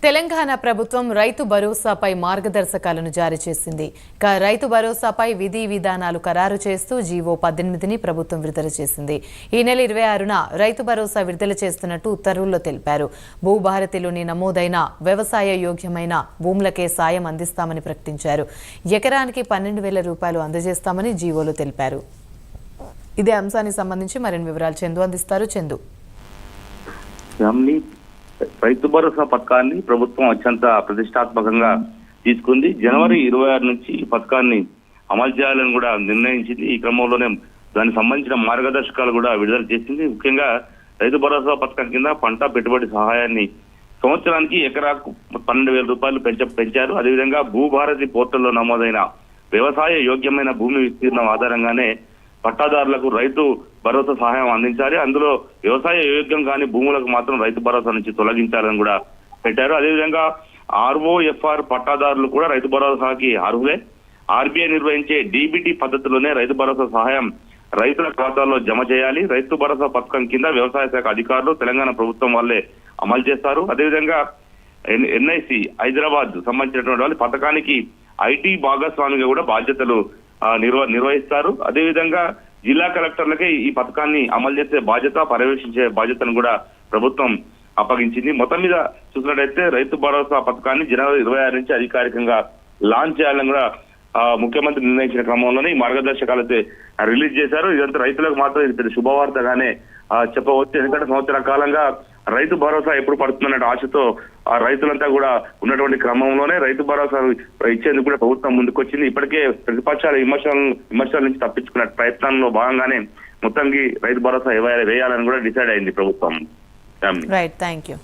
తెలంగాణ ప్రభుత్వం రైతు భరోసాపై మార్గదర్శకాలను జారీ చేసింది. రైతు భరోసాపై విధి విధానాలు ఖరారు చేస్తూ జీవో 18ని ప్రభుత్వం విడుదల చేసింది. ఈ నెల 26న రైతు భరోసా విడుదల చేస్తున్నట్టు ఉత్తర్వుల్లో తెలిపారు. భూభారతిలోని నమోదైన వ్యవసాయ యోగ్యమైన భూములకే సాయం అందిస్తామని ప్రకటించారు. ఎకరానికి 12,000 రూపాయలు అందజేస్తామని జీవోలో తెలిపారు. ఇదే అంశానికి సంబంధించి మరిన్ని వివరాలు చందు అందిస్తారు. చందు, రైతు భరోసా పథకాన్ని ప్రభుత్వం అత్యంత ప్రతిష్టాత్మకంగా తీసుకుంది. జనవరి 26 నుంచి ఈ పథకాన్ని అమలు చేయాలని కూడా నిర్ణయించింది. ఈ క్రమంలోనే దానికి సంబంధించిన మార్గదర్శకాలు కూడా విడుదల చేసింది. ముఖ్యంగా రైతు భరోసా పథకం కింద పంట పెట్టుబడి సహాయాన్ని సంవత్సరానికి ఎకరాకు 12,000 రూపాయలు పెంచారు. అదేవిధంగా భూభారతి పోర్టల్లో నమోదైన వ్యవసాయ యోగ్యమైన భూమి విస్తీర్ణం ఆధారంగానే పట్టాదారులకు రైతు భరోసా సహాయం అందించాలి. అందులో వ్యవసాయ యోగ్యం కాని భూములకు మాత్రం రైతు భరోసా నుంచి తొలగించాలని కూడా పెట్టారు. అదేవిధంగా ROFR పట్టాదారులు కూడా రైతు భరోసాకి అర్హులే. RBI నిర్వహించే DBT పద్ధతిలోనే రైతు భరోసా సహాయం రైతుల ఖాతాల్లో జమ చేయాలి. రైతు భరోసా పథకం కింద వ్యవసాయ శాఖ అధికారులు తెలంగాణ ప్రభుత్వం వాళ్ళే అమలు చేస్తారు. అదేవిధంగా NIC హైదరాబాద్ సంబంధించినటువంటి వాళ్ళు పథకానికి IT భాగస్వామిగా కూడా బాధ్యతలు నిర్వహిస్తారు. అదేవిధంగా జిల్లా కలెక్టర్లకే ఈ పథకాన్ని అమలు చేసే బాధ్యత, పర్యవేక్షించే బాధ్యతను కూడా ప్రభుత్వం అప్పగించింది. మొత్తం మీద చూసినట్టయితే రైతు భరోసా పథకాన్ని జనవరి 26 నుంచి అధికారికంగా లాంచ్ చేయాలని కూడా ముఖ్యమంత్రి నిర్ణయించిన క్రమంలోనే ఈ మార్గదర్శకాలైతే రిలీజ్ చేశారు. ఇదంతా రైతులకు మాత్రం ఇది శుభవార్తగానే చెప్పవచ్చు. ఎందుకంటే సంవత్సర కాలంగా రైతు భరోసా ఎప్పుడు పడుతుందనే ఆశతో రైతులంతా కూడా ఉన్నటువంటి క్రమంలోనే రైతు భరోసా ఇచ్చేందుకు కూడా ప్రభుత్వం ముందుకొచ్చింది. ఇప్పటికే ప్రతిపక్షాల విమర్శల నుంచి తప్పించుకునే ప్రయత్నంలో భాగంగానే మొత్తానికి రైతు భరోసా వేయాలని కూడా డిసైడ్ అయింది ప్రభుత్వం. Right, thank you.